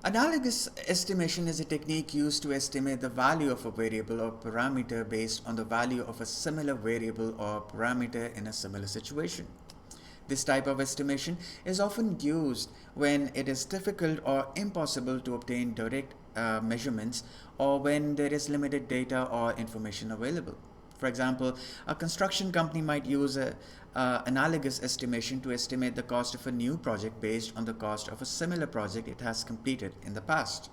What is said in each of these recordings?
Analogous estimation is a technique used to estimate the value of a variable or parameter based on the value of a similar variable or parameter in a similar situation. This type of estimation is often used when it is difficult or impossible to obtain direct measurements, or when there is limited data or information available. For example, a construction company might use a analogous estimation to estimate the cost of a new project based on the cost of a similar project it has completed in the past.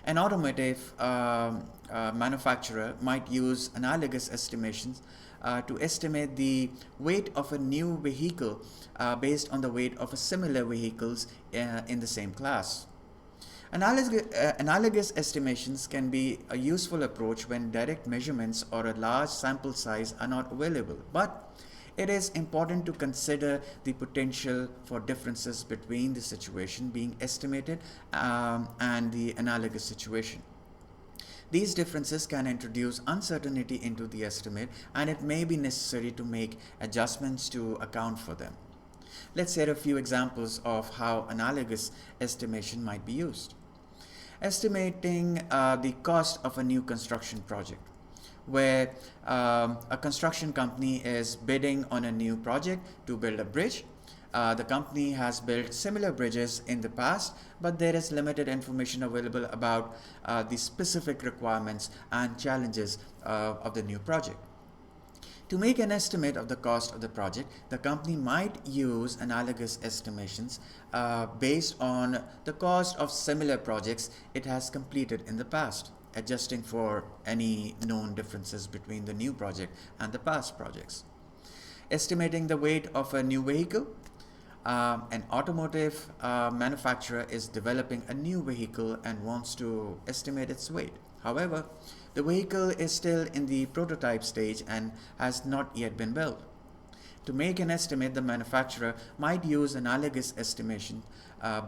An automotive manufacturer might use analogous estimations to estimate the weight of a new vehicle based on the weight of a similar vehicles in the same class. Analogous estimations can be a useful approach when direct measurements or a large sample size are not available, but it is important to consider the potential for differences between the situation being estimated and the analogous situation. These differences can introduce uncertainty into the estimate, and it may be necessary to make adjustments to account for them. Let's hear a few examples of how analogous estimation might be used. Estimating the cost of a new construction project, where a construction company is bidding on a new project to build a bridge. The company has built similar bridges in the past, but there is limited information available about the specific requirements and challenges of the new project. To make an estimate of the cost of the project, the company might use analogous estimations based on the cost of similar projects it has completed in the past, adjusting for any known differences between the new project and the past projects. Estimating the weight of a new vehicle. An automotive manufacturer is developing a new vehicle and wants to estimate its weight. However, the vehicle is still in the prototype stage and has not yet been built. To make an estimate, the manufacturer might use analogous estimation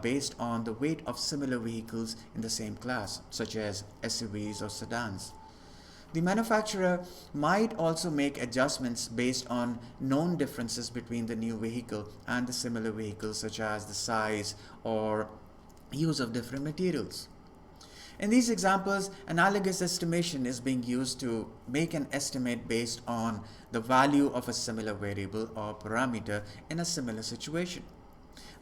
based on the weight of similar vehicles in the same class, such as SUVs or sedans. The manufacturer might also make adjustments based on known differences between the new vehicle and the similar vehicles, such as the size or use of different materials. In these examples, analogous estimation is being used to make an estimate based on the value of a similar variable or parameter in a similar situation.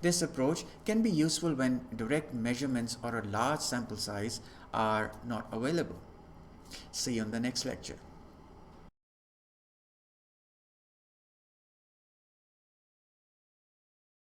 This approach can be useful when direct measurements or a large sample size are not available. See you on the next lecture.